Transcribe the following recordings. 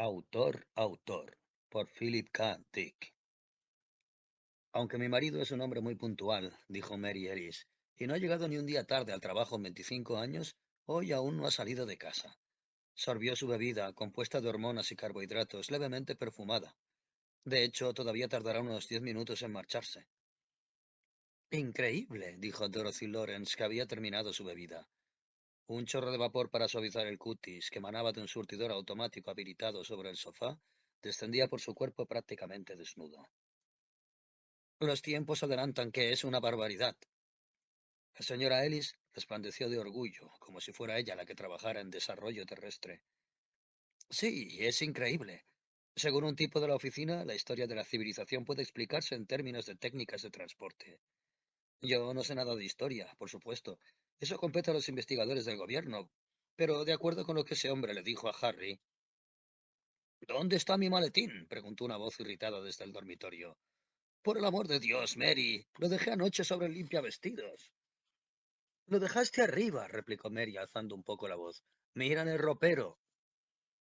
Autor, por Philip K. Dick. Aunque mi marido es un hombre muy puntual, dijo Mary Ellis, y no ha llegado ni un día tarde al trabajo en 25 años, hoy aún no ha salido de casa. Sorbió su bebida, compuesta de hormonas y carbohidratos, levemente perfumada. De hecho, todavía tardará unos 10 minutos en marcharse. Increíble, dijo Dorothy Lawrence, que había terminado su bebida. Un chorro de vapor para suavizar el cutis, que emanaba de un surtidor automático habilitado sobre el sofá, descendía por su cuerpo prácticamente desnudo. Los tiempos adelantan que es una barbaridad. La señora Ellis resplandeció de orgullo, como si fuera ella la que trabajara en desarrollo terrestre. Sí, es increíble. Según un tipo de la oficina, la historia de la civilización puede explicarse en términos de técnicas de transporte. Yo no sé nada de historia, por supuesto. Eso compete a los investigadores del gobierno. Pero de acuerdo con lo que ese hombre le dijo a Harry. ¿Dónde está mi maletín? Preguntó una voz irritada desde el dormitorio. Por el amor de Dios, Mary. Lo dejé anoche sobre el limpiavestidos. Lo dejaste arriba, replicó Mary, alzando un poco la voz. Mira en el ropero.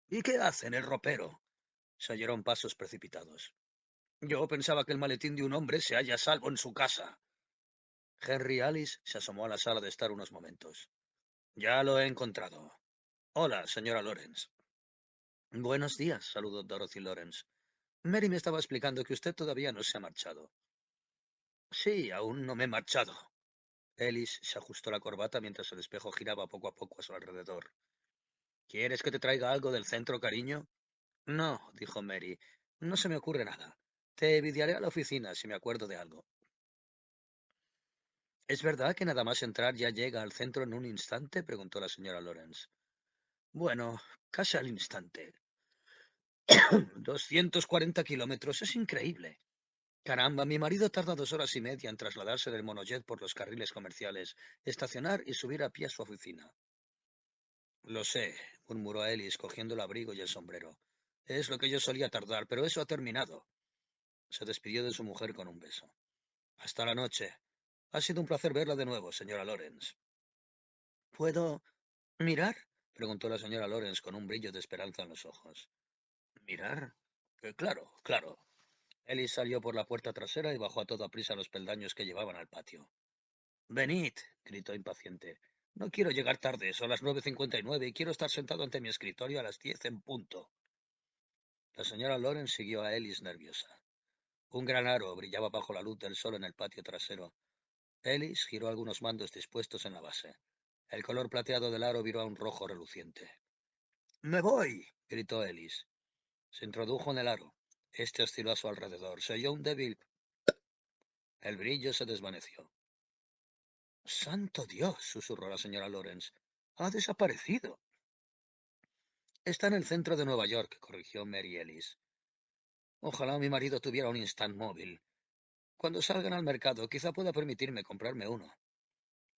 ¿Y qué hace en el ropero? Se oyeron pasos precipitados. Yo pensaba que el maletín de un hombre se halla a salvo en su casa. Henry Alice se asomó a la sala de estar unos momentos. Ya lo he encontrado. Hola, señora Lawrence. Buenos días, saludó Dorothy Lawrence. Mary me estaba explicando que usted todavía no se ha marchado. Sí, aún no me he marchado. Ellis se ajustó la corbata mientras el espejo giraba poco a poco a su alrededor. ¿Quieres que te traiga algo del centro, cariño? No, dijo Mary. No se me ocurre nada. Te envidiaré a la oficina si me acuerdo de algo. ¿Es verdad que nada más entrar ya llega al centro en un instante? Preguntó la señora Lawrence. Bueno, casi al instante. 240 kilómetros, es increíble. Caramba, mi marido tarda 2 horas y media en trasladarse del monojet por los carriles comerciales, estacionar y subir a pie a su oficina. Lo sé, murmuró Ellis, cogiendo el abrigo y el sombrero. Es lo que yo solía tardar, pero eso ha terminado. Se despidió de su mujer con un beso. Hasta la noche. Ha sido un placer verla de nuevo, señora Lawrence. ¿Puedo mirar? Preguntó la señora Lawrence con un brillo de esperanza en los ojos. ¿Mirar? Claro, claro. Ellis salió por la puerta trasera y bajó a toda prisa los peldaños que llevaban al patio. Venid, gritó impaciente. No quiero llegar tarde, son las 9:59 y quiero estar sentado ante mi escritorio a las 10 en punto. La señora Lawrence siguió a Ellis nerviosa. Un gran aro brillaba bajo la luz del sol en el patio trasero. Ellis giró algunos mandos dispuestos en la base. El color plateado del aro viró a un rojo reluciente. ¡Me voy! Gritó Ellis. Se introdujo en el aro. Este osciló a su alrededor. Se oyó un débil. El brillo se desvaneció. ¡Santo Dios! Susurró la señora Lawrence. ¡Ha desaparecido! Está en el centro de Nueva York, corrigió Mary Ellis. Ojalá mi marido tuviera un instant móvil. Cuando salgan al mercado, quizá pueda permitirme comprarme uno.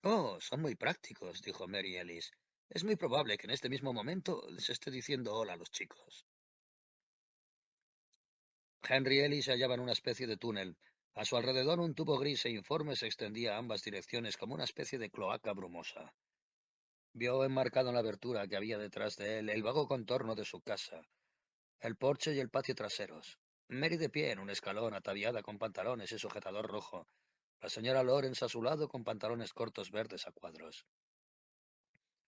Oh, son muy prácticos, dijo Mary Ellis. Es muy probable que en este mismo momento les esté diciendo hola a los chicos. Henry Ellis se hallaba en una especie de túnel. A su alrededor un tubo gris e informe se extendía a ambas direcciones como una especie de cloaca brumosa. Vio enmarcado en la abertura que había detrás de él el vago contorno de su casa, el porche y el patio traseros. Mary de pie en un escalón, ataviada con pantalones y sujetador rojo. La señora Lawrence a su lado con pantalones cortos verdes a cuadros.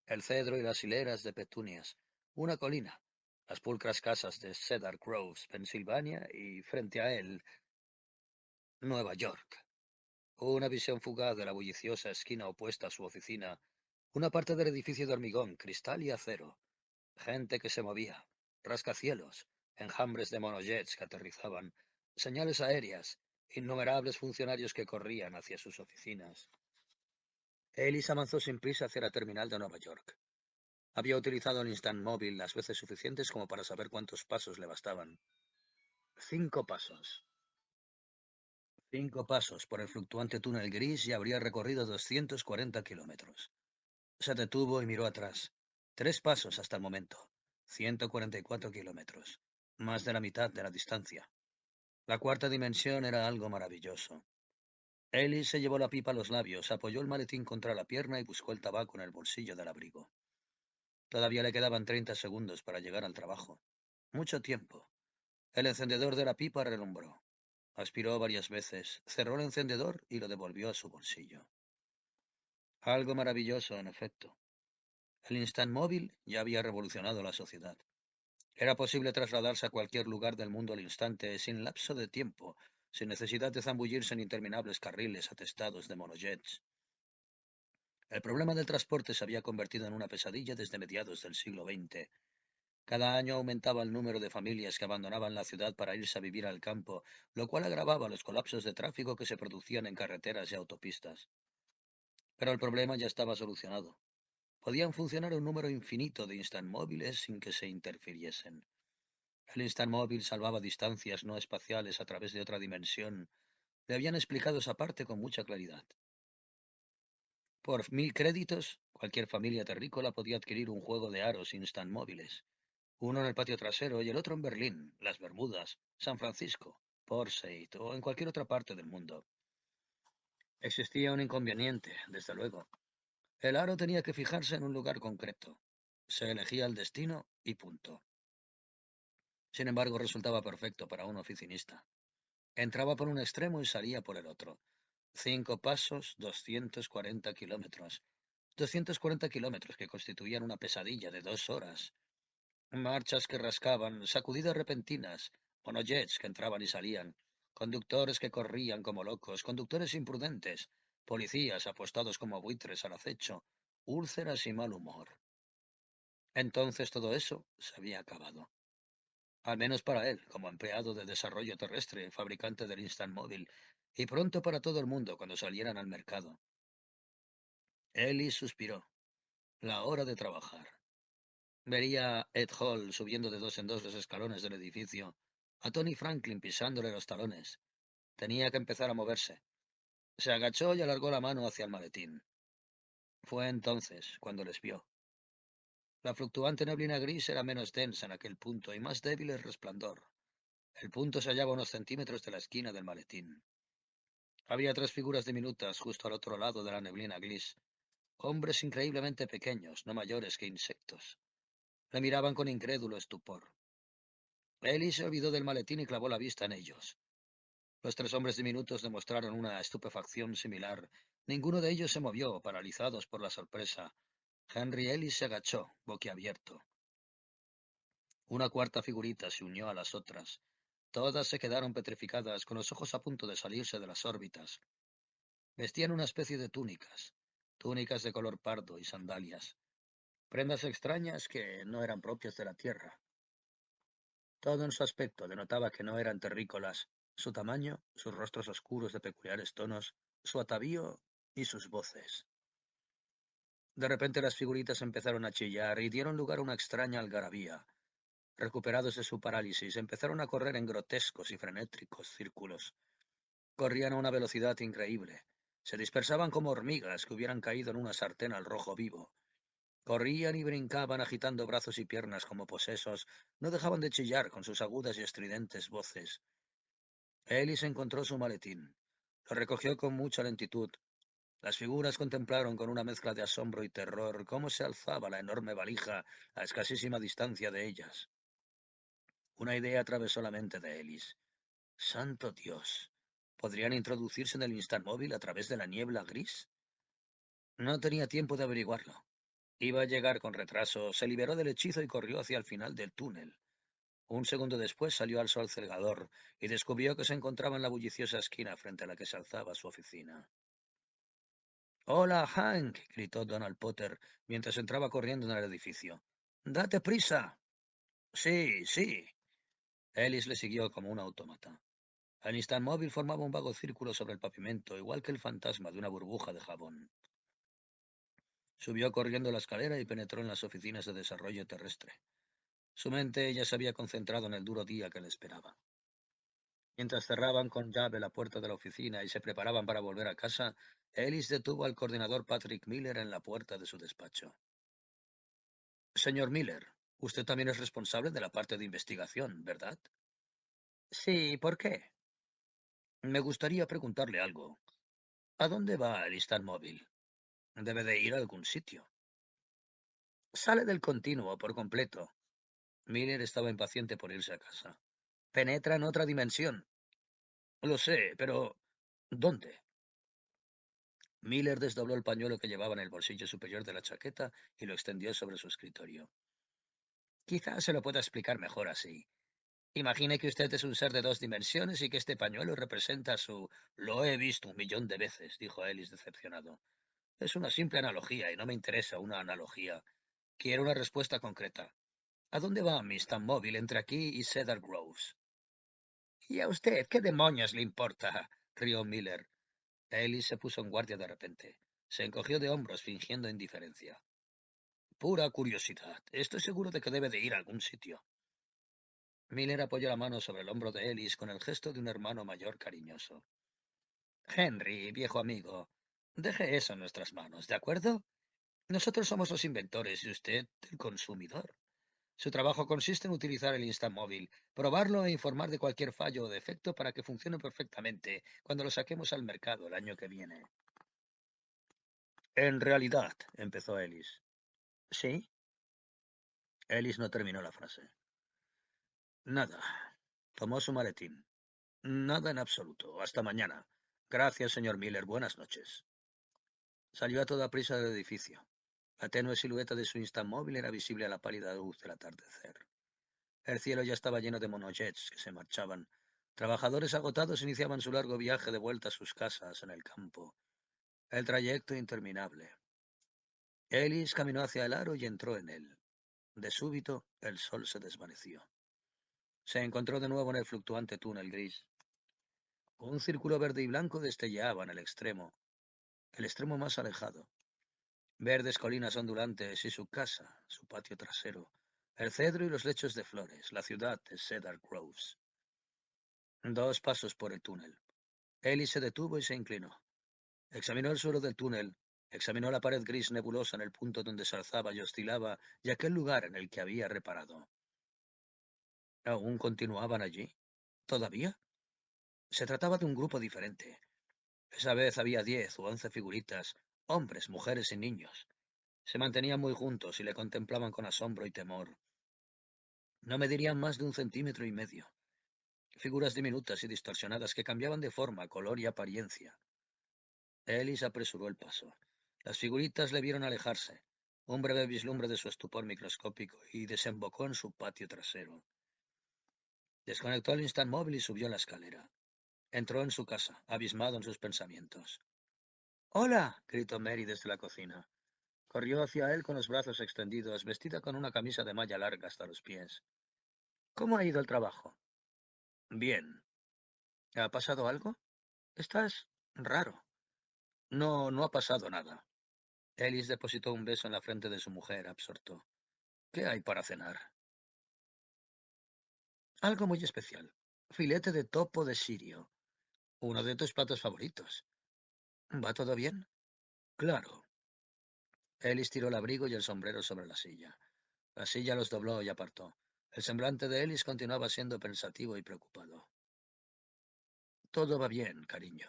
El cedro y las hileras de petunias. Una colina. Las pulcras casas de Cedar Groves, Pensilvania, y frente a él, Nueva York. Una visión fugaz de la bulliciosa esquina opuesta a su oficina. Una parte del edificio de hormigón, cristal y acero. Gente que se movía. Rascacielos. Enjambres de monojets que aterrizaban. Señales aéreas. Innumerables funcionarios que corrían hacia sus oficinas. Ellis avanzó sin prisa hacia la terminal de Nueva York. Había utilizado el Instant Móvil las veces suficientes como para saber cuántos pasos le bastaban. 5 pasos. 5 pasos por el fluctuante túnel gris y habría recorrido 240 kilómetros. Se detuvo y miró atrás. 3 pasos hasta el momento. 144 kilómetros. Más de la mitad de la distancia. La cuarta dimensión era algo maravilloso. Ellis se llevó la pipa a los labios, apoyó el maletín contra la pierna y buscó el tabaco en el bolsillo del abrigo. Todavía le quedaban 30 segundos para llegar al trabajo. Mucho tiempo. El encendedor de la pipa relumbró. Aspiró varias veces, cerró el encendedor y lo devolvió a su bolsillo. Algo maravilloso, en efecto. El Instant Móvil ya había revolucionado la sociedad. Era posible trasladarse a cualquier lugar del mundo al instante, sin lapso de tiempo, sin necesidad de zambullirse en interminables carriles atestados de monojets. El problema del transporte se había convertido en una pesadilla desde mediados del siglo XX. Cada año aumentaba el número de familias que abandonaban la ciudad para irse a vivir al campo, lo cual agravaba los colapsos de tráfico que se producían en carreteras y autopistas. Pero el problema ya estaba solucionado. Podían funcionar un número infinito de instant móviles sin que se interfiriesen. El instant móvil salvaba distancias no espaciales a través de otra dimensión. Le habían explicado esa parte con mucha claridad. Por 1.000 créditos, cualquier familia terrícola podía adquirir un juego de aros instant móviles. Uno en el patio trasero y el otro en Berlín, las Bermudas, San Francisco, Port Said o en cualquier otra parte del mundo. Existía un inconveniente, desde luego. El aro tenía que fijarse en un lugar concreto. Se elegía el destino y punto. Sin embargo, resultaba perfecto para un oficinista. Entraba por un extremo y salía por el otro. 5 pasos, 240 kilómetros. 240 kilómetros que constituían una pesadilla de 2 horas. Marchas que rascaban, sacudidas repentinas, monojets que entraban y salían, conductores que corrían como locos, conductores imprudentes, policías apostados como buitres al acecho, úlceras y mal humor. Entonces todo eso se había acabado. Al menos para él, como empleado de desarrollo terrestre, fabricante del Instant Móvil, y pronto para todo el mundo cuando salieran al mercado. Ellis suspiró. La hora de trabajar. Vería a Ed Hall subiendo de dos en dos los escalones del edificio, a Tony Franklin pisándole los talones. Tenía que empezar a moverse. Se agachó y alargó la mano hacia el maletín. Fue entonces cuando les vio. La fluctuante neblina gris era menos densa en aquel punto y más débil el resplandor. El punto se hallaba a unos centímetros de la esquina del maletín. Había tres figuras diminutas justo al otro lado de la neblina gris. Hombres increíblemente pequeños, no mayores que insectos. Le miraban con incrédulo estupor. Ellie se olvidó del maletín y clavó la vista en ellos. Los tres hombres diminutos demostraron una estupefacción similar. Ninguno de ellos se movió, paralizados por la sorpresa. Henry Ellis se agachó, boquiabierto. Una cuarta figurita se unió a las otras. Todas se quedaron petrificadas, con los ojos a punto de salirse de las órbitas. Vestían una especie de túnicas, túnicas de color pardo y sandalias, prendas extrañas que no eran propias de la tierra. Todo en su aspecto denotaba que no eran terrícolas, su tamaño, sus rostros oscuros de peculiares tonos, su atavío y sus voces. De repente las figuritas empezaron a chillar y dieron lugar a una extraña algarabía. Recuperados de su parálisis, empezaron a correr en grotescos y frenéticos círculos. Corrían a una velocidad increíble. Se dispersaban como hormigas que hubieran caído en una sartén al rojo vivo. Corrían y brincaban agitando brazos y piernas como posesos. No dejaban de chillar con sus agudas y estridentes voces. Ellis encontró su maletín. Lo recogió con mucha lentitud. Las figuras contemplaron con una mezcla de asombro y terror cómo se alzaba la enorme valija a escasísima distancia de ellas. Una idea atravesó la mente de Ellis. ¡Santo Dios! ¿Podrían introducirse en el Instamóvil a través de la niebla gris? No tenía tiempo de averiguarlo. Iba a llegar con retraso, se liberó del hechizo y corrió hacia el final del túnel. Un segundo después salió al sol cegador y descubrió que se encontraba en la bulliciosa esquina frente a la que se alzaba su oficina. «¡Hola, Hank!», gritó Donald Potter mientras entraba corriendo en el edificio. «¡Date prisa!». «Sí, sí». Ellis le siguió como un autómata. El Instant Móvil formaba un vago círculo sobre el pavimento, igual que el fantasma de una burbuja de jabón. Subió corriendo la escalera y penetró en las oficinas de desarrollo terrestre. Su mente ya se había concentrado en el duro día que le esperaba. Mientras cerraban con llave la puerta de la oficina y se preparaban para volver a casa, Ellis detuvo al coordinador Patrick Miller en la puerta de su despacho. «Señor Miller, usted también es responsable de la parte de investigación, ¿verdad?» «Sí, ¿por qué?» «Me gustaría preguntarle algo. ¿A dónde va el Instant Móvil? Debe de ir a algún sitio». «Sale del continuo por completo. Miller estaba impaciente por irse a casa. Penetra en otra dimensión. Lo sé, pero ¿dónde? Miller desdobló el pañuelo que llevaba en el bolsillo superior de la chaqueta y lo extendió sobre su escritorio. Quizás se lo pueda explicar mejor así. Imagine que usted es un ser de dos dimensiones y que este pañuelo representa su... Lo he visto 1 millón de veces, dijo Ellis decepcionado. Es una simple analogía y no me interesa una analogía. Quiero una respuesta concreta. ¿A dónde va mi móvil entre aquí y Cedar Groves? ¿Y a usted qué demonios le importa? Rió Miller. Ellis se puso en guardia de repente. Se encogió de hombros fingiendo indiferencia. Pura curiosidad. Estoy seguro de que debe de ir a algún sitio. Miller apoyó la mano sobre el hombro de Ellis con el gesto de un hermano mayor cariñoso. Henry, viejo amigo, deje eso en nuestras manos, ¿de acuerdo? Nosotros somos los inventores y usted el consumidor. Su trabajo consiste en utilizar el Instant Móvil, probarlo e informar de cualquier fallo o defecto para que funcione perfectamente cuando lo saquemos al mercado el año que viene. En realidad, empezó Ellis. ¿Sí? Ellis no terminó la frase. Nada. Tomó su maletín. Nada en absoluto. Hasta mañana. Gracias, señor Miller. Buenas noches. Salió a toda prisa del edificio. La tenue silueta de su Instant-Móvil era visible a la pálida luz del atardecer. El cielo ya estaba lleno de monojets que se marchaban. Trabajadores agotados iniciaban su largo viaje de vuelta a sus casas en el campo. El trayecto interminable. Ellis caminó hacia el aro y entró en él. De súbito, el sol se desvaneció. Se encontró de nuevo en el fluctuante túnel gris. Un círculo verde y blanco destellaba en el extremo más alejado. Verdes colinas ondulantes y su casa, su patio trasero, el cedro y los lechos de flores, la ciudad de Cedar Groves. 2 pasos por el túnel. Ellie se detuvo y se inclinó. Examinó el suelo del túnel, examinó la pared gris nebulosa en el punto donde se alzaba y oscilaba y aquel lugar en el que había reparado. ¿Aún continuaban allí? ¿Todavía? Se trataba de un grupo diferente. Esa vez había 10 u 11 figuritas, hombres, mujeres y niños. Se mantenían muy juntos y le contemplaban con asombro y temor. No medirían más de 1,5 centímetros. Figuras diminutas y distorsionadas que cambiaban de forma, color y apariencia. Ellis apresuró el paso. Las figuritas le vieron alejarse, un breve vislumbre de su estupor microscópico, y desembocó en su patio trasero. Desconectó el Instant Móvil y subió la escalera. Entró en su casa, abismado en sus pensamientos. ¡Hola! Gritó Mary desde la cocina. Corrió hacia él con los brazos extendidos, vestida con una camisa de malla larga hasta los pies. ¿Cómo ha ido el trabajo? Bien. ¿Ha pasado algo? Estás raro. No, no ha pasado nada. Ellis depositó un beso en la frente de su mujer, absorto. ¿Qué hay para cenar? Algo muy especial. Filete de topo de sirio. Uno de tus platos favoritos. ¿Va todo bien? Claro. Ellis tiró el abrigo y el sombrero sobre la silla. La silla los dobló y apartó. El semblante de Ellis continuaba siendo pensativo y preocupado. Todo va bien, cariño.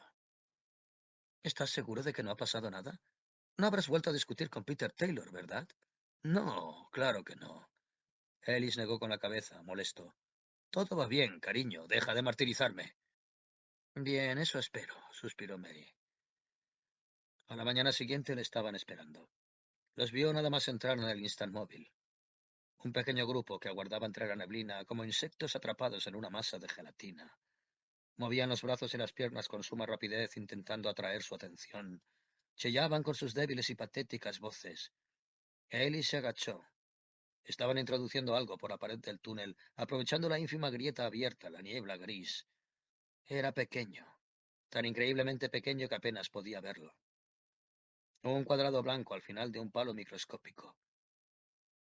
¿Estás seguro de que no ha pasado nada? No habrás vuelto a discutir con Peter Taylor, ¿verdad? No, claro que no. Ellis negó con la cabeza, molesto. Todo va bien, cariño. Deja de martirizarme. Bien, eso espero, suspiró Mary. A la mañana siguiente le estaban esperando. Los vio nada más entrar en el Instant Móvil. Un pequeño grupo que aguardaba entre la neblina como insectos atrapados en una masa de gelatina. Movían los brazos y las piernas con suma rapidez intentando atraer su atención. Chillaban con sus débiles y patéticas voces. Ellie se agachó. Estaban introduciendo algo por la pared del túnel, aprovechando la ínfima grieta abierta, la niebla gris. Era pequeño, tan increíblemente pequeño que apenas podía verlo. Un cuadrado blanco al final de un palo microscópico.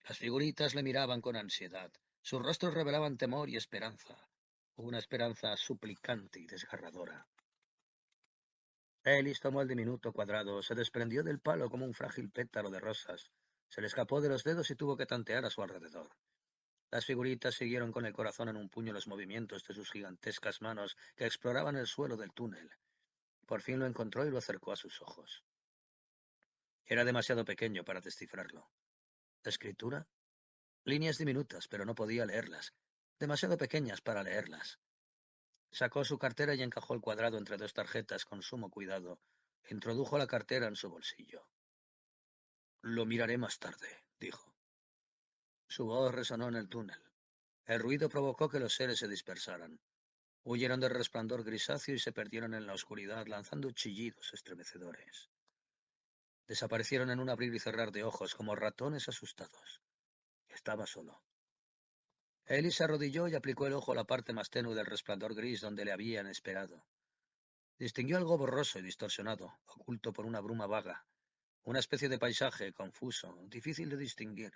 Las figuritas le miraban con ansiedad. Sus rostros revelaban temor y esperanza. Una esperanza suplicante y desgarradora. Ellis tomó el diminuto cuadrado, se desprendió del palo como un frágil pétalo de rosas. Se le escapó de los dedos y tuvo que tantear a su alrededor. Las figuritas siguieron con el corazón en un puño los movimientos de sus gigantescas manos que exploraban el suelo del túnel. Por fin lo encontró y lo acercó a sus ojos. Era demasiado pequeño para descifrarlo. ¿Escritura? Líneas diminutas, pero no podía leerlas. Demasiado pequeñas para leerlas. Sacó su cartera y encajó el cuadrado entre dos tarjetas con sumo cuidado. Introdujo la cartera en su bolsillo. Lo miraré más tarde, dijo. Su voz resonó en el túnel. El ruido provocó que los seres se dispersaran. Huyeron del resplandor grisáceo y se perdieron en la oscuridad, lanzando chillidos estremecedores. Desaparecieron en un abrir y cerrar de ojos, como ratones asustados. Estaba solo. Ellie se arrodilló y aplicó el ojo a la parte más tenue del resplandor gris donde le habían esperado. Distinguió algo borroso y distorsionado, oculto por una bruma vaga, una especie de paisaje confuso, difícil de distinguir.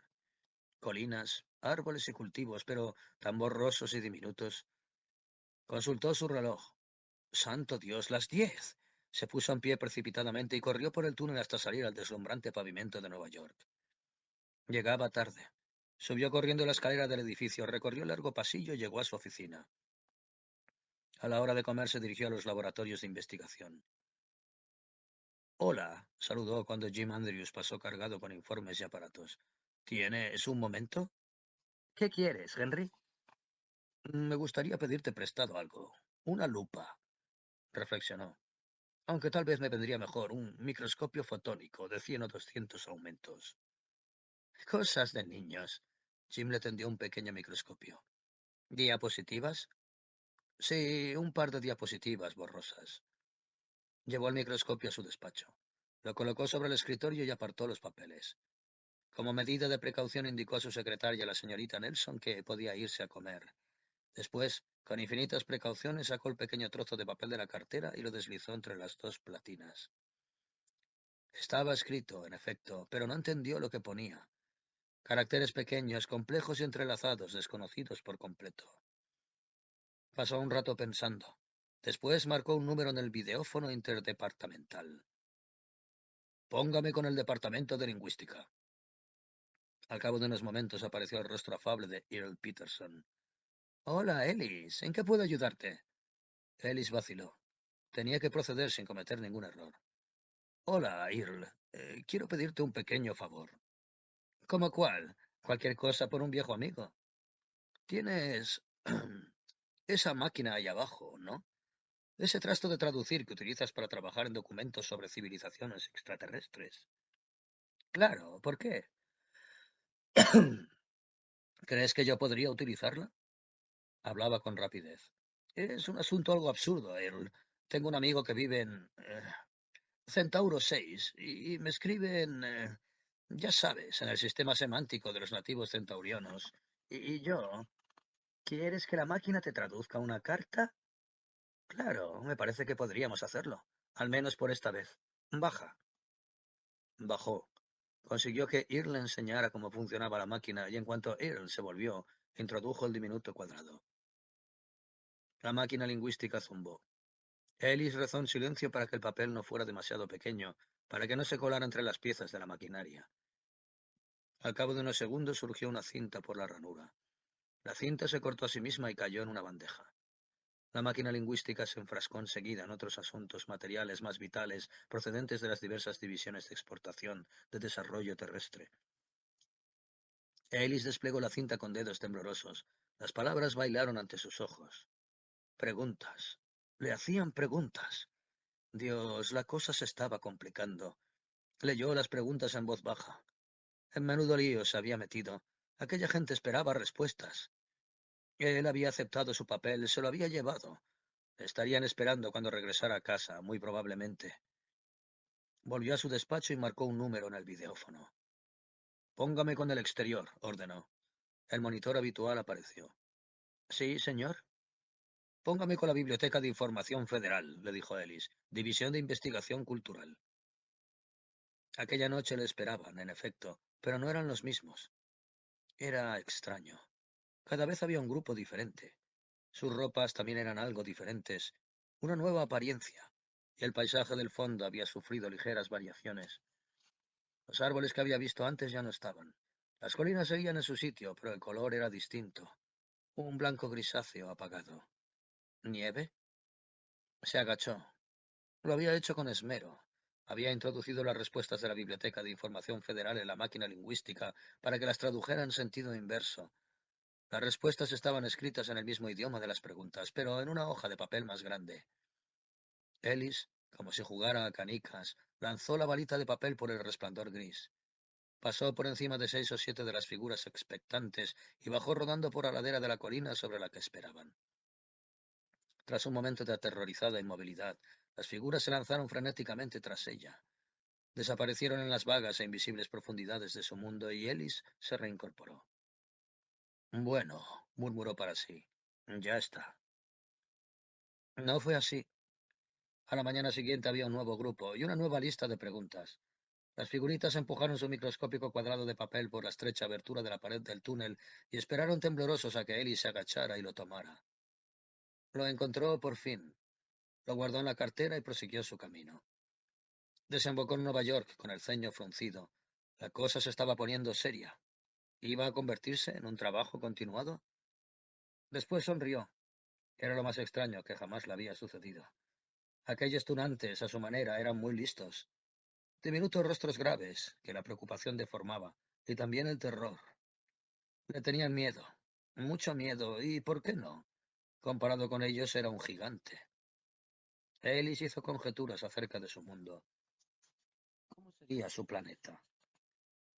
Colinas, árboles y cultivos, pero tan borrosos y diminutos. Consultó su reloj. ¡Santo Dios, las 10! Se puso en pie precipitadamente y corrió por el túnel hasta salir al deslumbrante pavimento de Nueva York. Llegaba tarde. Subió corriendo la escalera del edificio, recorrió el largo pasillo y llegó a su oficina. A la hora de comer se dirigió a los laboratorios de investigación. Hola, saludó cuando Jim Andrews pasó cargado con informes y aparatos. ¿Tienes un momento? ¿Qué quieres, Henry? Me gustaría pedirte prestado algo. Una lupa, reflexionó. Aunque tal vez me vendría mejor un microscopio fotónico de 100 o 200 aumentos. Cosas de niños. Jim le tendió un pequeño microscopio. ¿Diapositivas? Sí, un par de diapositivas borrosas. Llevó el microscopio a su despacho. Lo colocó sobre el escritorio y apartó los papeles. Como medida de precaución indicó a su secretaria, la señorita Nelson, que podía irse a comer. Después, con infinitas precauciones, sacó el pequeño trozo de papel de la cartera y lo deslizó entre las dos platinas. Estaba escrito, en efecto, pero no entendió lo que ponía. Caracteres pequeños, complejos y entrelazados, desconocidos por completo. Pasó un rato pensando. Después marcó un número en el videófono interdepartamental. Póngame con el departamento de lingüística. Al cabo de unos momentos apareció el rostro afable de Earl Peterson. Hola, Ellis. ¿En qué puedo ayudarte? Ellis vaciló. Tenía que proceder sin cometer ningún error. Hola, Earl. Quiero pedirte un pequeño favor. ¿Cómo cuál? Cualquier cosa por un viejo amigo. Tienes esa máquina ahí abajo, ¿no? Ese trasto de traducir que utilizas para trabajar en documentos sobre civilizaciones extraterrestres. Claro, ¿por qué? ¿Crees que yo podría utilizarla? Hablaba con rapidez. Es un asunto algo absurdo, Earl. Tengo un amigo que vive en Centauro 6 y me escribe en, ya sabes, en el sistema semántico de los nativos centaurianos. Y yo, ¿quieres que la máquina te traduzca una carta? Claro, me parece que podríamos hacerlo, al menos por esta vez. Baja. Bajó. Consiguió que Earl le enseñara cómo funcionaba la máquina y en cuanto Earl se volvió, introdujo el diminuto cuadrado. La máquina lingüística zumbó. Ellis rezó en silencio para que el papel no fuera demasiado pequeño, para que no se colara entre las piezas de la maquinaria. Al cabo de unos segundos surgió una cinta por la ranura. La cinta se cortó a sí misma y cayó en una bandeja. La máquina lingüística se enfrascó enseguida en otros asuntos materiales más vitales procedentes de las diversas divisiones de exportación, de desarrollo terrestre. Ellis desplegó la cinta con dedos temblorosos. Las palabras bailaron ante sus ojos. Preguntas. Le hacían preguntas. Dios, la cosa se estaba complicando. Leyó las preguntas en voz baja. En menudo lío se había metido. Aquella gente esperaba respuestas. Él había aceptado su papel, se lo había llevado. Le estarían esperando cuando regresara a casa, muy probablemente. Volvió a su despacho y marcó un número en el videófono. Póngame con el exterior, ordenó. El monitor habitual apareció. Sí, señor. Póngame con la Biblioteca de Información Federal, le dijo Ellis. División de Investigación Cultural. Aquella noche le esperaban, en efecto, pero no eran los mismos. Era extraño. Cada vez había un grupo diferente. Sus ropas también eran algo diferentes, una nueva apariencia, y el paisaje del fondo había sufrido ligeras variaciones. Los árboles que había visto antes ya no estaban. Las colinas seguían en su sitio, pero el color era distinto, un blanco grisáceo apagado. ¿Nieve? Se agachó. Lo había hecho con esmero. Había introducido las respuestas de la Biblioteca de Información Federal en la máquina lingüística para que las tradujera en sentido inverso. Las respuestas estaban escritas en el mismo idioma de las preguntas, pero en una hoja de papel más grande. Ellis, como si jugara a canicas, lanzó la balita de papel por el resplandor gris. Pasó por encima de 6 o 7 de las figuras expectantes y bajó rodando por la ladera de la colina sobre la que esperaban. Tras un momento de aterrorizada inmovilidad, las figuras se lanzaron frenéticamente tras ella. Desaparecieron en las vagas e invisibles profundidades de su mundo y Ellis se reincorporó. Bueno, murmuró para sí. Ya está. No fue así. A la mañana siguiente había un nuevo grupo y una nueva lista de preguntas. Las figuritas empujaron su microscópico cuadrado de papel por la estrecha abertura de la pared del túnel y esperaron temblorosos a que Ellis se agachara y lo tomara. Lo encontró por fin. Lo guardó en la cartera y prosiguió su camino. Desembocó en Nueva York con el ceño fruncido. La cosa se estaba poniendo seria. ¿Iba a convertirse en un trabajo continuado? Después sonrió. Era lo más extraño que jamás le había sucedido. Aquellos tunantes, a su manera, eran muy listos. Diminutos rostros graves, que la preocupación deformaba, y también el terror. Le tenían miedo, mucho miedo, y ¿por qué no? Comparado con ellos era un gigante. Ellis hizo conjeturas acerca de su mundo. ¿Cómo sería su planeta?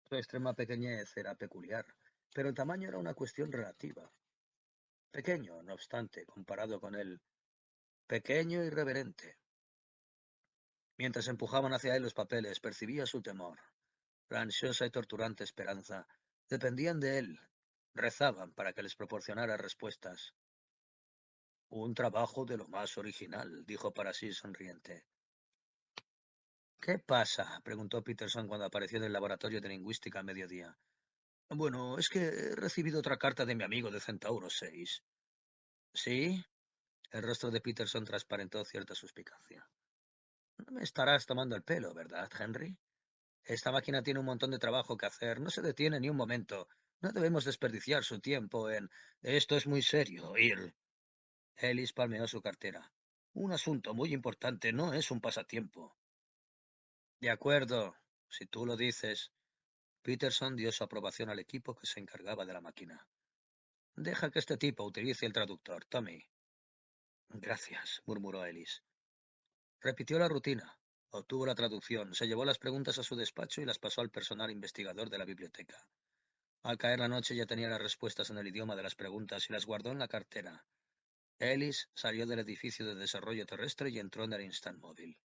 Su extrema pequeñez era peculiar, pero el tamaño era una cuestión relativa. Pequeño, no obstante, comparado con él. Pequeño y reverente. Mientras empujaban hacia él los papeles, percibía su temor. La ansiosa y torturante esperanza. Dependían de él. Rezaban para que les proporcionara respuestas. Un trabajo de lo más original, dijo para sí sonriente. ¿Qué pasa? Preguntó Peterson cuando apareció en el laboratorio de lingüística a mediodía. Bueno, es que he recibido otra carta de mi amigo de Centauro 6. ¿Sí? El rostro de Peterson transparentó cierta suspicacia. No me estarás tomando el pelo, ¿verdad, Henry? Esta máquina tiene un montón de trabajo que hacer, no se detiene ni un momento. No debemos desperdiciar su tiempo en... Esto es muy serio, Ir. Ellis palmeó su cartera. Un asunto muy importante, no es un pasatiempo. De acuerdo, si tú lo dices. Peterson dio su aprobación al equipo que se encargaba de la máquina. Deja que este tipo utilice el traductor, Tommy. Gracias, murmuró Ellis. Repitió la rutina. Obtuvo la traducción, se llevó las preguntas a su despacho y las pasó al personal investigador de la biblioteca. Al caer la noche ya tenía las respuestas en el idioma de las preguntas y las guardó en la cartera. Ellis salió del edificio de desarrollo terrestre y entró en el Instant Móvil.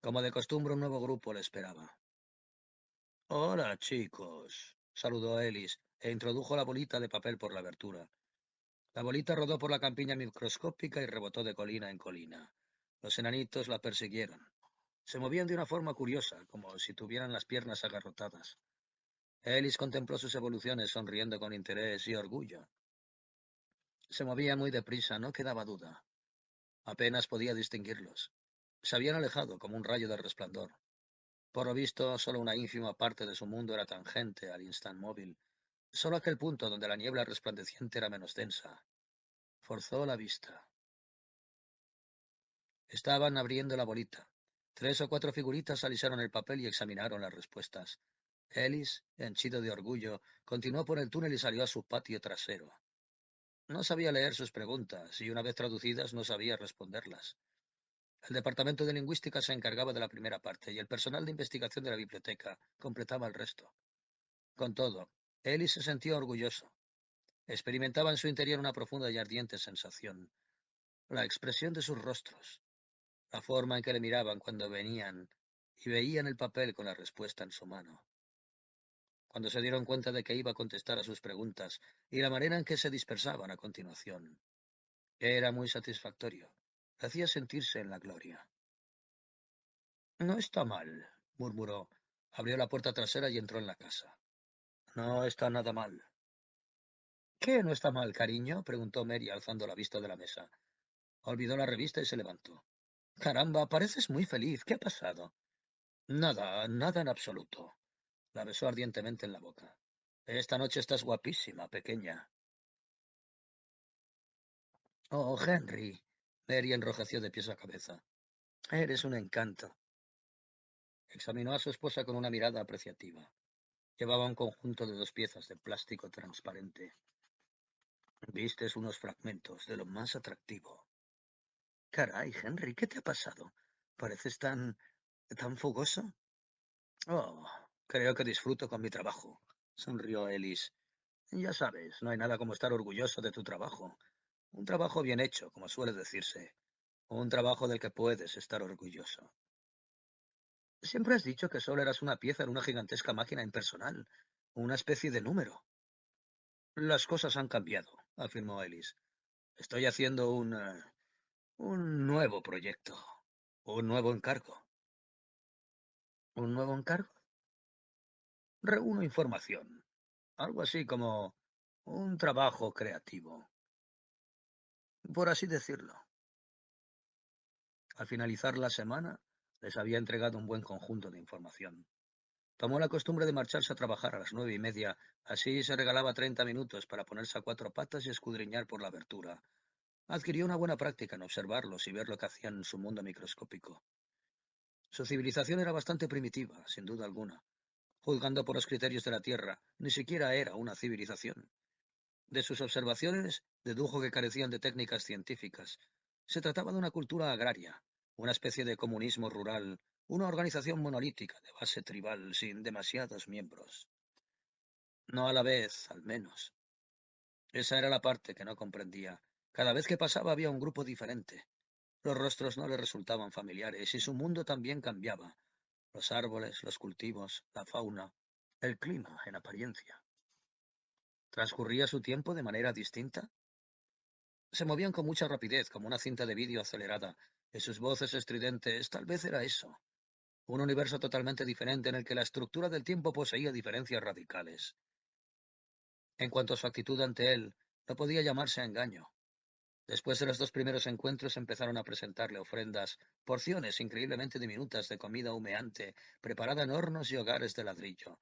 Como de costumbre, un nuevo grupo le esperaba. Hola, chicos, saludó Ellis e introdujo la bolita de papel por la abertura. La bolita rodó por la campiña microscópica y rebotó de colina en colina. Los enanitos la persiguieron. Se movían de una forma curiosa, como si tuvieran las piernas agarrotadas. Ellis contempló sus evoluciones sonriendo con interés y orgullo. Se movía muy deprisa, no quedaba duda. Apenas podía distinguirlos. Se habían alejado como un rayo de resplandor. Por lo visto, solo una ínfima parte de su mundo era tangente al Instant Móvil. Solo aquel punto donde la niebla resplandeciente era menos densa. Forzó la vista. Estaban abriendo la bolita. 3 o 4 figuritas alisaron el papel y examinaron las respuestas. Ellis, henchido de orgullo, continuó por el túnel y salió a su patio trasero. No sabía leer sus preguntas y una vez traducidas no sabía responderlas. El departamento de lingüística se encargaba de la primera parte y el personal de investigación de la biblioteca completaba el resto. Con todo, Ellis se sentía orgulloso. Experimentaba en su interior una profunda y ardiente sensación. La expresión de sus rostros, la forma en que le miraban cuando venían y veían el papel con la respuesta en su mano. Cuando se dieron cuenta de que iba a contestar a sus preguntas y la manera en que se dispersaban a continuación. Era muy satisfactorio. Le hacía sentirse en la gloria. No está mal, murmuró. Abrió la puerta trasera y entró en la casa. No está nada mal. ¿Qué no está mal, cariño? Preguntó Mary alzando la vista de la mesa. Olvidó la revista y se levantó. Caramba, pareces muy feliz. ¿Qué ha pasado? Nada, nada en absoluto. La besó ardientemente en la boca. Esta noche estás guapísima, pequeña. Oh, Henry. Mary enrojeció de pies a cabeza. Eres un encanto. Examinó a su esposa con una mirada apreciativa. Llevaba un conjunto de dos piezas de plástico transparente. Vistes unos fragmentos de lo más atractivo. Caray, Henry, ¿qué te ha pasado? ¿Pareces tan fogoso? Oh, creo que disfruto con mi trabajo, sonrió Ellis. Ya sabes, no hay nada como estar orgulloso de tu trabajo. Un trabajo bien hecho, como suele decirse. Un trabajo del que puedes estar orgulloso. Siempre has dicho que solo eras una pieza en una gigantesca máquina impersonal, una especie de número. Las cosas han cambiado, afirmó Ellis. Estoy haciendo un nuevo proyecto, un nuevo encargo. ¿Un nuevo encargo? Reúno información, algo así como un trabajo creativo, por así decirlo. Al finalizar la semana, les había entregado un buen conjunto de información. Tomó la costumbre de marcharse a trabajar a las 9:30, así se regalaba 30 minutos para ponerse a cuatro patas y escudriñar por la abertura. Adquirió una buena práctica en observarlos y ver lo que hacían en su mundo microscópico. Su civilización era bastante primitiva, sin duda alguna. Juzgando por los criterios de la Tierra, ni siquiera era una civilización. De sus observaciones, dedujo que carecían de técnicas científicas. Se trataba de una cultura agraria, una especie de comunismo rural, una organización monolítica de base tribal sin demasiados miembros. No a la vez, al menos. Esa era la parte que no comprendía. Cada vez que pasaba había un grupo diferente. Los rostros no le resultaban familiares y su mundo también cambiaba. Los árboles, los cultivos, la fauna, el clima, en apariencia. ¿Transcurría su tiempo de manera distinta? Se movían con mucha rapidez, como una cinta de vídeo acelerada, y sus voces estridentes tal vez era eso. Un universo totalmente diferente en el que la estructura del tiempo poseía diferencias radicales. En cuanto a su actitud ante él, no podía llamarse a engaño. Después de los dos primeros encuentros empezaron a presentarle ofrendas, porciones increíblemente diminutas de comida humeante, preparada en hornos y hogares de ladrillo.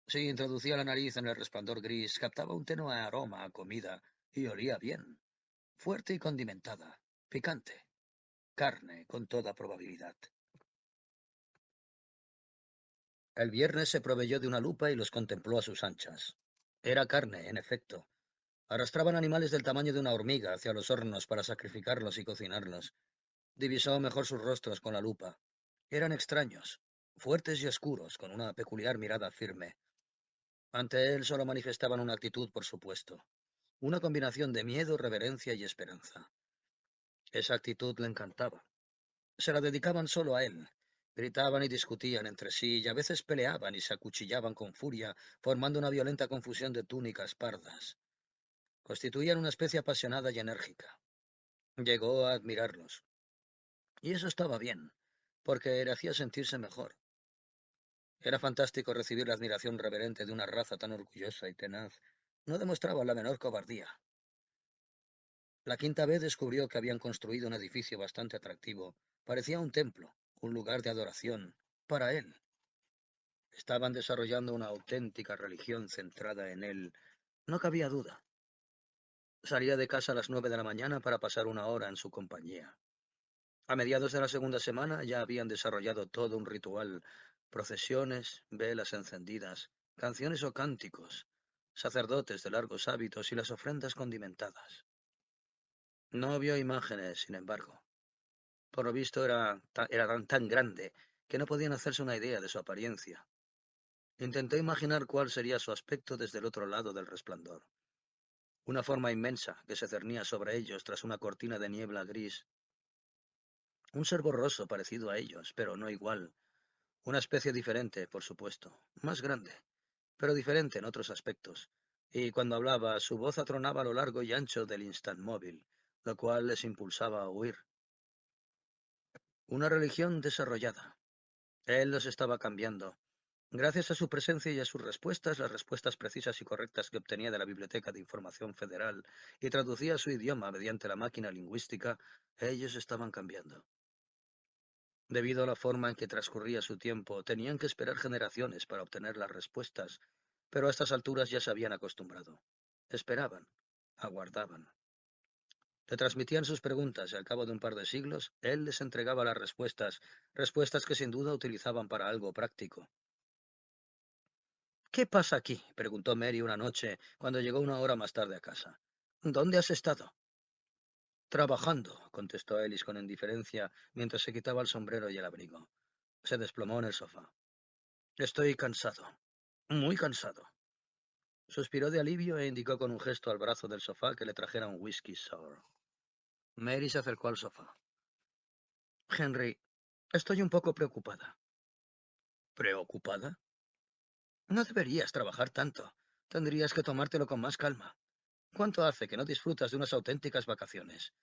Si introducía la nariz en el resplandor gris, captaba un tenue aroma a comida, y olía bien, fuerte y condimentada, picante, carne, con toda probabilidad. El viernes se proveyó de una lupa y los contempló a sus anchas. Era carne, en efecto. Arrastraban animales del tamaño de una hormiga hacia los hornos para sacrificarlos y cocinarlos. Divisó mejor sus rostros con la lupa. Eran extraños, fuertes y oscuros, con una peculiar mirada firme. Ante él solo manifestaban una actitud, por supuesto, una combinación de miedo, reverencia y esperanza. Esa actitud le encantaba. Se la dedicaban solo a él. Gritaban y discutían entre sí, y a veces peleaban y se acuchillaban con furia, formando una violenta confusión de túnicas pardas. Constituían una especie apasionada y enérgica. Llegó a admirarlos. Y eso estaba bien, porque le hacía sentirse mejor. Era fantástico recibir la admiración reverente de una raza tan orgullosa y tenaz. No demostraba la menor cobardía. La quinta vez descubrió que habían construido un edificio bastante atractivo. Parecía un templo, un lugar de adoración, para él. Estaban desarrollando una auténtica religión centrada en él. No cabía duda. Salía de casa a las 9 de la mañana para pasar una hora en su compañía. A mediados de la segunda semana ya habían desarrollado todo un ritual, procesiones, velas encendidas, canciones o cánticos, sacerdotes de largos hábitos y las ofrendas condimentadas. No vio imágenes, sin embargo. Por lo visto era tan grande que no podían hacerse una idea de su apariencia. Intentó imaginar cuál sería su aspecto desde el otro lado del resplandor. Una forma inmensa que se cernía sobre ellos tras una cortina de niebla gris. Un ser borroso parecido a ellos, pero no igual. Una especie diferente, por supuesto, más grande, pero diferente en otros aspectos. Y cuando hablaba, su voz atronaba a lo largo y ancho del móvil, lo cual les impulsaba a huir. Una religión desarrollada. Él los estaba cambiando. Gracias a su presencia y a sus respuestas, las respuestas precisas y correctas que obtenía de la Biblioteca de Información Federal y traducía a su idioma mediante la máquina lingüística, ellos estaban cambiando. Debido a la forma en que transcurría su tiempo, tenían que esperar generaciones para obtener las respuestas, pero a estas alturas ya se habían acostumbrado. Esperaban, aguardaban. Le transmitían sus preguntas y al cabo de un par de siglos, él les entregaba las respuestas, respuestas que sin duda utilizaban para algo práctico. ¿Qué pasa aquí? Preguntó Mary una noche cuando llegó una hora más tarde a casa. ¿Dónde has estado? Trabajando, contestó Ellis con indiferencia mientras se quitaba el sombrero y el abrigo. Se desplomó en el sofá. Estoy cansado, muy cansado. Suspiró de alivio e indicó con un gesto al brazo del sofá que le trajera un whisky sour. Mary se acercó al sofá. Henry, estoy un poco preocupada. ¿Preocupada? No deberías trabajar tanto. Tendrías que tomártelo con más calma. ¿Cuánto hace que no disfrutas de unas auténticas vacaciones?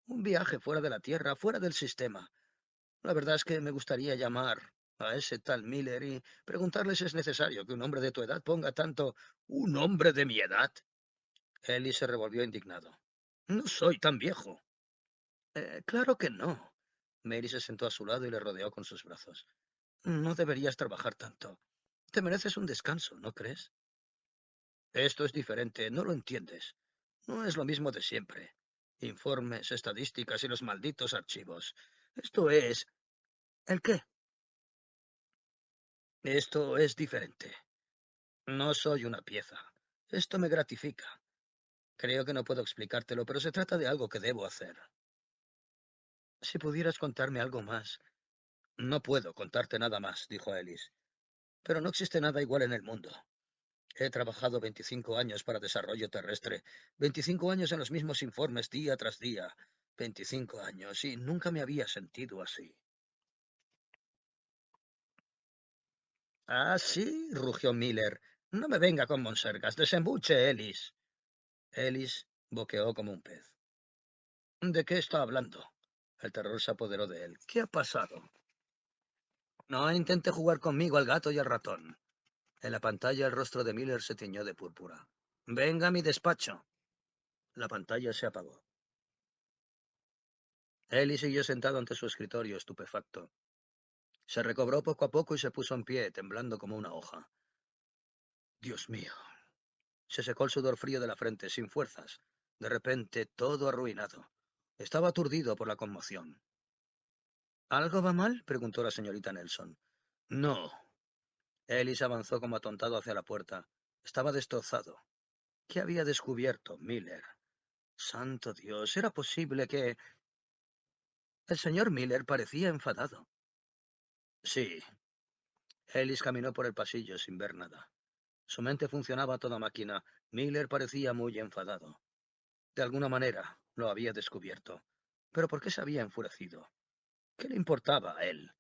Un viaje fuera de la Tierra, fuera del sistema. La verdad es que me gustaría llamar a ese tal Miller y preguntarle si es necesario que un hombre de tu edad ponga tanto... ¿Un hombre de mi edad? Ellie se revolvió indignado. No soy tan viejo. Claro que no. Mary se sentó a su lado y le rodeó con sus brazos. No deberías trabajar tanto. Te mereces un descanso, ¿no crees? Esto es diferente, no lo entiendes. No es lo mismo de siempre. Informes, estadísticas y los malditos archivos. Esto es... ¿El qué? Esto es diferente. No soy una pieza. Esto me gratifica. Creo que no puedo explicártelo, pero se trata de algo que debo hacer. Si pudieras contarme algo más. No puedo contarte nada más, dijo Ellis. Pero no existe nada igual en el mundo. He trabajado 25 años para desarrollo terrestre, 25 años en los mismos informes día tras día, 25 años, y nunca me había sentido así. Ah, sí, rugió Miller. No me venga con monsergas, desembuche, Ellis. Ellis boqueó como un pez. ¿De qué está hablando? El terror se apoderó de él. ¿Qué ha pasado? No intente jugar conmigo al gato y al ratón. En la pantalla el rostro de Miller se tiñó de púrpura. Venga a mi despacho. La pantalla se apagó. Ellie siguió sentado ante su escritorio, estupefacto. Se recobró poco a poco y se puso en pie, temblando como una hoja. Dios mío. Se secó el sudor frío de la frente, sin fuerzas. De repente, todo arruinado. Estaba aturdido por la conmoción. ¿Algo va mal? Preguntó la señorita Nelson. No. Ellie se avanzó como atontado hacia la puerta. Estaba destrozado. ¿Qué había descubierto Miller? Santo Dios, ¿era posible que... El señor Miller parecía enfadado. Sí. Ellis caminó por el pasillo sin ver nada. Su mente funcionaba a toda máquina. Miller parecía muy enfadado. De alguna manera lo había descubierto. ¿Pero por qué se había enfurecido? ¿Qué le importaba a él?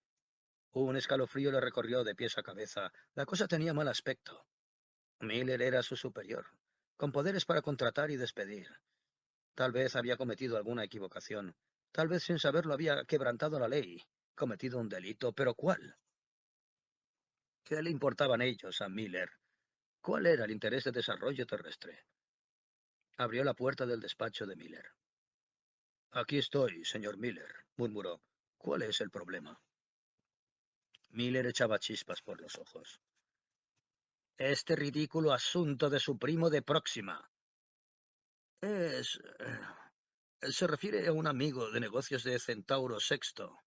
Un escalofrío le recorrió de pies a cabeza. La cosa tenía mal aspecto. Miller era su superior, con poderes para contratar y despedir. Tal vez había cometido alguna equivocación. Tal vez sin saberlo había quebrantado la ley, cometido un delito, pero ¿cuál? ¿Qué le importaban ellos a Miller? ¿Cuál era el interés de desarrollo terrestre? Abrió la puerta del despacho de Miller. Aquí estoy, señor Miller, murmuró. ¿Cuál es el problema? Miller echaba chispas por los ojos. Este ridículo asunto de su primo de Próxima. Es... se refiere a un amigo de negocios de Centauro Sexto.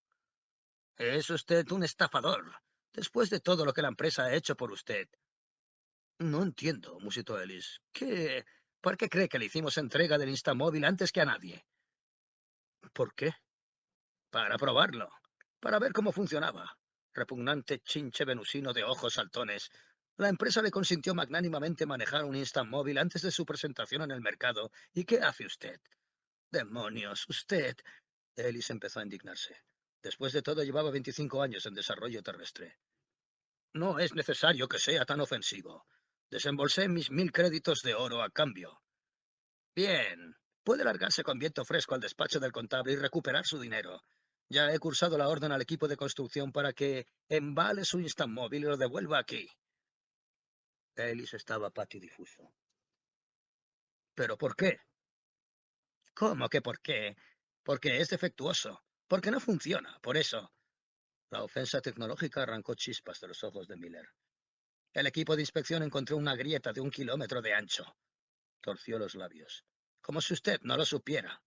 Es usted un estafador, después de todo lo que la empresa ha hecho por usted. No entiendo, musitó Ellis. ¿Por qué cree que le hicimos entrega del Instamóvil antes que a nadie? ¿Por qué? Para probarlo, para ver cómo funcionaba. Repugnante chinche venusino de ojos saltones. La empresa le consintió magnánimamente manejar un Instamóvil antes de su presentación en el mercado. ¿Y qué hace usted? ¡Demonios! Usted... Ellis empezó a indignarse. Después de todo, llevaba 25 años en desarrollo terrestre. No es necesario que sea tan ofensivo. Desembolsé mis 1000 créditos de oro a cambio. Bien, puede largarse con viento fresco al despacho del contable y recuperar su dinero. Ya he cursado la orden al equipo de construcción para que embale su Instamóvil y lo devuelva aquí. Ellis estaba patidifuso. ¿Pero por qué? ¿Cómo que por qué? Porque es defectuoso. Porque no funciona, por eso. La ofensa tecnológica arrancó chispas de los ojos de Miller. El equipo de inspección encontró una grieta de 1 kilómetro de ancho. Torció los labios. Como si usted no lo supiera.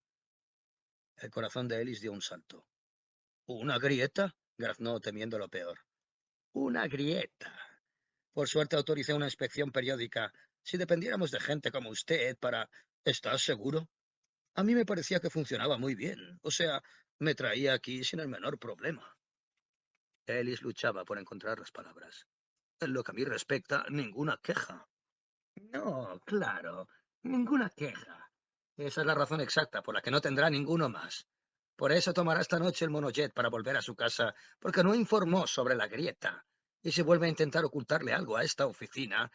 El corazón de Ellis dio un salto. ¿Una grieta? Graznó, temiendo lo peor. Una grieta. Por suerte autoricé una inspección periódica. Si dependiéramos de gente como usted para... ¿Estás seguro? A mí me parecía que funcionaba muy bien. O sea, me traía aquí sin el menor problema. Ellis luchaba por encontrar las palabras. En lo que a mí respecta, ninguna queja. No, claro, ninguna queja. Esa es la razón exacta por la que no tendrá ninguno más. Por eso tomará esta noche el monojet para volver a su casa, porque no informó sobre la grieta. Y si vuelve a intentar ocultarle algo a esta oficina,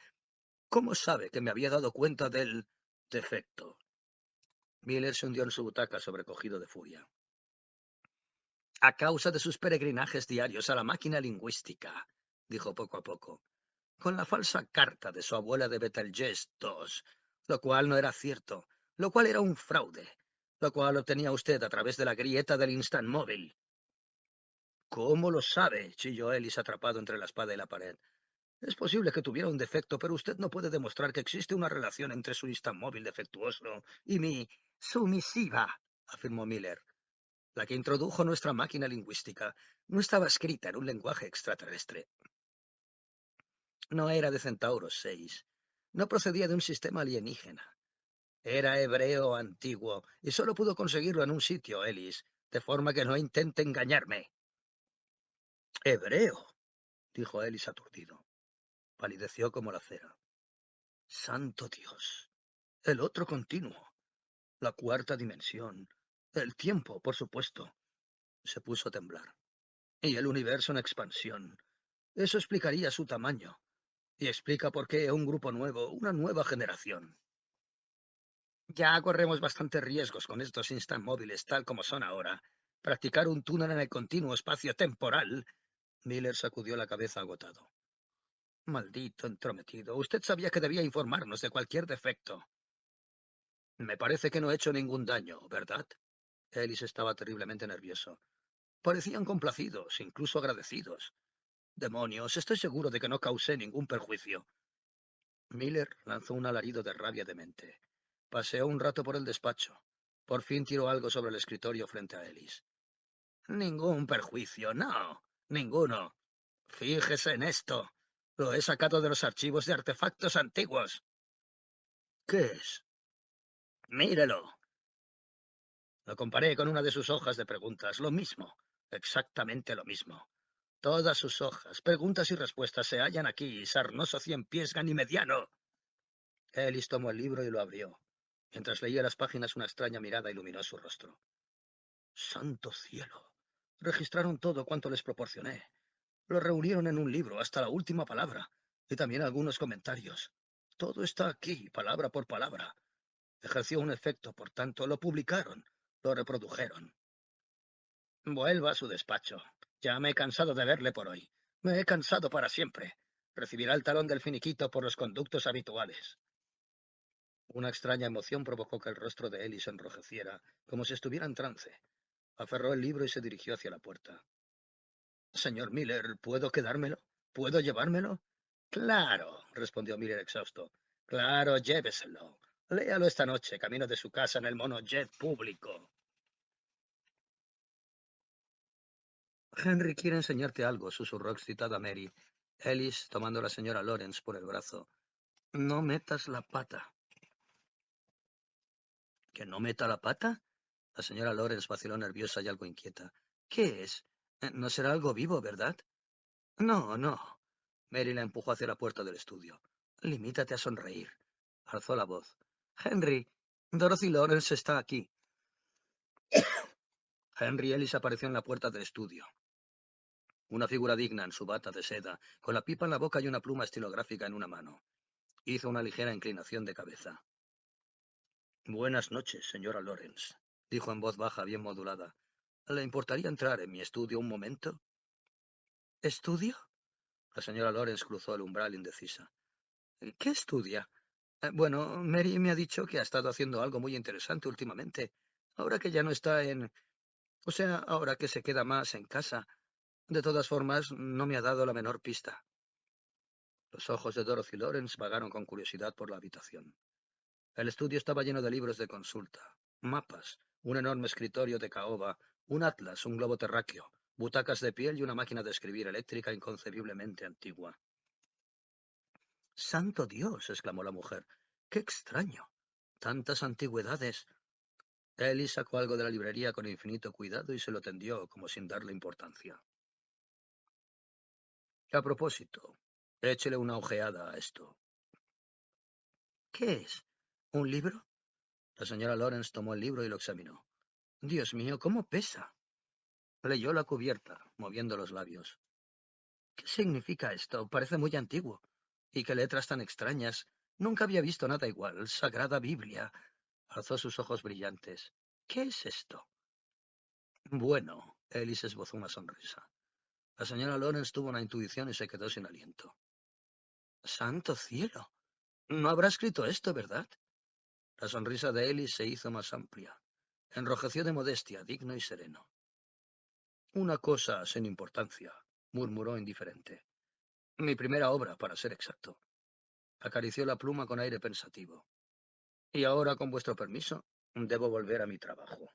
¿cómo sabe que me había dado cuenta del defecto? Miller se hundió en su butaca sobrecogido de furia. A causa de sus peregrinajes diarios a la máquina lingüística, dijo poco a poco, con la falsa carta de su abuela de Betelgeuse II, lo cual no era cierto, lo cual era un fraude, lo cual obtenía usted a través de la grieta del Instant Móvil. ¿Cómo lo sabe? Chilló Ellis atrapado entre la espada y la pared. Es posible que tuviera un defecto, pero usted no puede demostrar que existe una relación entre su Instant Móvil defectuoso y mi sumisiva, afirmó Miller. La que introdujo nuestra máquina lingüística no estaba escrita en un lenguaje extraterrestre. No era de Centauros 6. No procedía de un sistema alienígena. Era hebreo antiguo y solo pudo conseguirlo en un sitio, Ellis, de forma que no intente engañarme. Hebreo, dijo Ellis aturdido. Palideció como la cera. Santo Dios. El otro continuo. La cuarta dimensión. El tiempo, por supuesto. Se puso a temblar. Y el universo en expansión. Eso explicaría su tamaño. Y explica por qué un grupo nuevo, una nueva generación. Ya corremos bastantes riesgos con estos instant móviles tal como son ahora. Practicar un túnel en el continuo espacio temporal. Miller sacudió la cabeza agotado. Maldito entrometido. Usted sabía que debía informarnos de cualquier defecto. Me parece que no he hecho ningún daño, ¿verdad? Ellis estaba terriblemente nervioso. Parecían complacidos, incluso agradecidos. Demonios, estoy seguro de que no causé ningún perjuicio. Miller lanzó un alarido de rabia demente. Paseó un rato por el despacho. Por fin tiró algo sobre el escritorio frente a Ellis. Ningún perjuicio, no, ninguno. Fíjese en esto. Lo he sacado de los archivos de artefactos antiguos. ¿Qué es? Mírelo. Lo comparé con una de sus hojas de preguntas. Lo mismo, exactamente lo mismo. Todas sus hojas, preguntas y respuestas se hallan aquí, sarnoso cien pies ganimediano. Ellis tomó el libro y lo abrió. Mientras leía las páginas, una extraña mirada iluminó su rostro. ¡Santo cielo! Registraron todo cuanto les proporcioné. Lo reunieron en un libro, hasta la última palabra, y también algunos comentarios. Todo está aquí, palabra por palabra. Ejerció un efecto, por tanto, lo publicaron, lo reprodujeron. Vuelva a su despacho. Ya me he cansado de verle por hoy. Me he cansado para siempre. Recibirá el talón del finiquito por los conductos habituales. Una extraña emoción provocó que el rostro de Ellis se enrojeciera, como si estuviera en trance. Aferró el libro y se dirigió hacia la puerta. Señor Miller, ¿puedo quedármelo? ¿Puedo llevármelo? Claro, respondió Miller exhausto. Claro, lléveselo. Léalo esta noche, camino de su casa en el monojet público. Henry quiere enseñarte algo, susurró excitada Mary. Ellis, tomando a la señora Lawrence por el brazo. No metas la pata. ¿Que no meta la pata? La señora Lawrence vaciló nerviosa y algo inquieta. ¿Qué es? No será algo vivo, ¿verdad? No, no. Mary la empujó hacia la puerta del estudio. Limítate a sonreír. Alzó la voz. Henry, Dorothy Lawrence está aquí. Henry Ellis apareció en la puerta del estudio. Una figura digna en su bata de seda, con la pipa en la boca y una pluma estilográfica en una mano. Hizo una ligera inclinación de cabeza. Buenas noches, señora Lawrence, dijo en voz baja, bien modulada. ¿Le importaría entrar en mi estudio un momento? ¿Estudio? La señora Lawrence cruzó el umbral indecisa. ¿Qué estudia? Bueno, Mary me ha dicho que ha estado haciendo algo muy interesante últimamente. Ahora que ya no está en... O sea, ahora que se queda más en casa. De todas formas, no me ha dado la menor pista. Los ojos de Dorothy Lawrence vagaron con curiosidad por la habitación. El estudio estaba lleno de libros de consulta, mapas, Un enorme escritorio de caoba, un atlas, un globo terráqueo, butacas de piel y una máquina de escribir eléctrica inconcebiblemente antigua. ¡Santo Dios! Exclamó la mujer. ¡Qué extraño! Tantas antigüedades. Ellie sacó algo de la librería con infinito cuidado y se lo tendió como sin darle importancia. A propósito, échele una ojeada a esto. ¿Qué es? ¿Un libro? La señora Lawrence tomó el libro y lo examinó. Dios mío, ¿cómo pesa? Leyó la cubierta, moviendo los labios. ¿Qué significa esto? Parece muy antiguo. ¿Y qué letras tan extrañas? Nunca había visto nada igual. Sagrada Biblia. Alzó sus ojos brillantes. ¿Qué es esto? Bueno, Ellis esbozó una sonrisa. La señora Lawrence tuvo una intuición y se quedó sin aliento. ¡Santo cielo! No habrá escrito esto, ¿verdad? La sonrisa de Ellis se hizo más amplia. Enrojeció de modestia, digno y sereno. Una cosa sin importancia, murmuró indiferente. Mi primera obra, para ser exacto. Acarició la pluma con aire pensativo. Y ahora, con vuestro permiso, debo volver a mi trabajo.